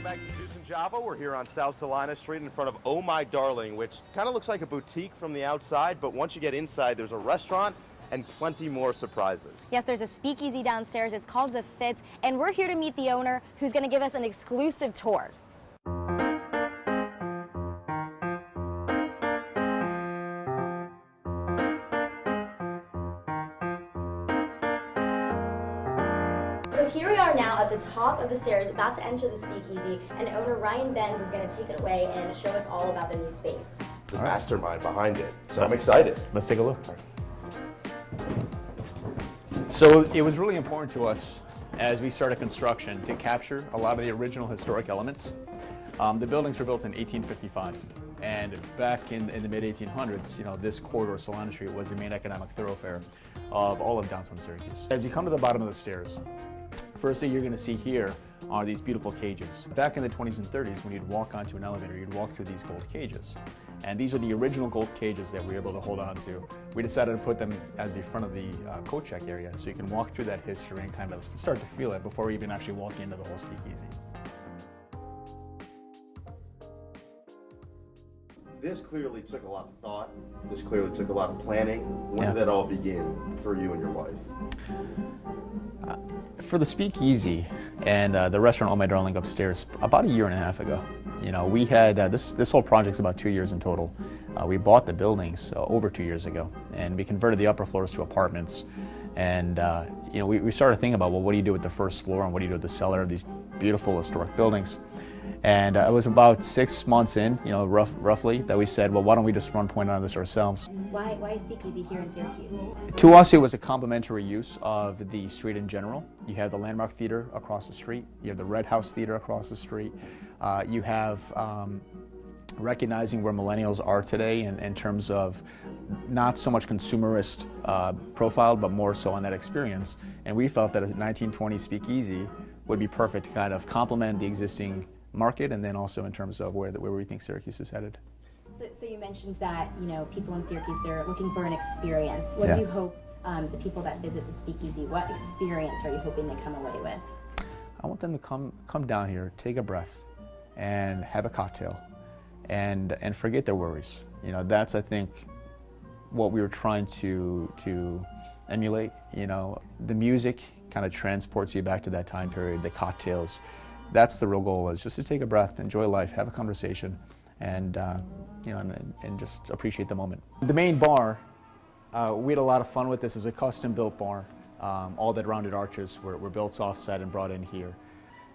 back to Juice and Java. We're here on South Salina Street in front of Oh My Darling, which kind of looks like a boutique from the outside, but once you get inside, there's a restaurant and plenty more surprises. Yes, there's a speakeasy downstairs. It's called The Fitz, and we're here to meet the owner, who's going to give us an exclusive tour. So here we are now at the top of the stairs, about to enter the speakeasy, and owner Ryan Benz is going to take it away and show us all about the new space. The mastermind behind it, so I'm excited. Let's take a look. So it was really important to us as we started construction to capture a lot of the original historic elements. The buildings were built in 1855, and back in the mid-1800s, you know, this corridor, Salina Street, was the main economic thoroughfare of all of downtown Syracuse. As you come to the bottom of the stairs, first thing you're going to see here are these beautiful cages. Back in the 20s and 30s, when you'd walk onto an elevator, you'd walk through these gold cages. And these are the original gold cages that we were able to hold on to. We decided to put them as the front of the coat check area, so you can walk through that history and kind of start to feel it before we even actually walk into the whole speakeasy. This clearly took a lot of thought. This clearly took a lot of planning. When did that all begin for you and your wife? For the speakeasy and the restaurant Oh My Darling upstairs, about a year and a half ago. You know, we had this whole project's about 2 years in total. We bought the buildings over 2 years ago, and we converted the upper floors to apartments. And you know, we started thinking about, well, what do you do with the first floor, and what do you do with the cellar of these beautiful historic buildings? And it was about 6 months in, you know, roughly, that we said, well, why don't we just run point on this ourselves? Why is speakeasy here in Syracuse? To us, it was a complementary use of the street in general. You have the Landmark Theater across the street. You have the Red House Theater across the street. You have recognizing where millennials are today in terms of not so much consumerist profile, but more so on that experience. And we felt that a 1920s speakeasy would be perfect to kind of complement the existing market, and then also in terms of where we think Syracuse is headed. So you mentioned that, you know, people in Syracuse, they're looking for an experience. What do you hope the people that visit the speakeasy, what experience are you hoping they come away with? I want them to come down here, take a breath, and have a cocktail, and forget their worries. You know, that's, I think, what we were trying to emulate. You know, the music kind of transports you back to that time period. The cocktails, that's the real goal, is just to take a breath, enjoy life, have a conversation, and you know, and just appreciate the moment. The main bar, we had a lot of fun with this. Is a custom-built bar. All the rounded arches were built off-set and brought in here.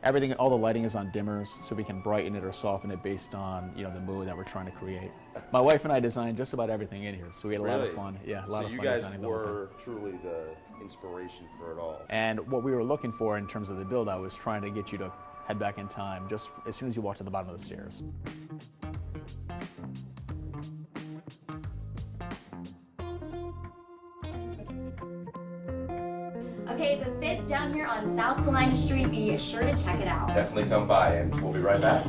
Everything, all the lighting is on dimmers, so we can brighten it or soften it based on, you know, the mood that we're trying to create. My wife and I designed just about everything in here, so we had a lot of fun. Yeah, a lot of fun designing the whole thing. So you guys were truly the inspiration for it all. And what we were looking for in terms of the build-out was trying to get you to head back in time just as soon as you walk to the bottom of the stairs. Okay, The Fitz down here on South Salina Street. Be sure to check it out. Definitely come by, and we'll be right back.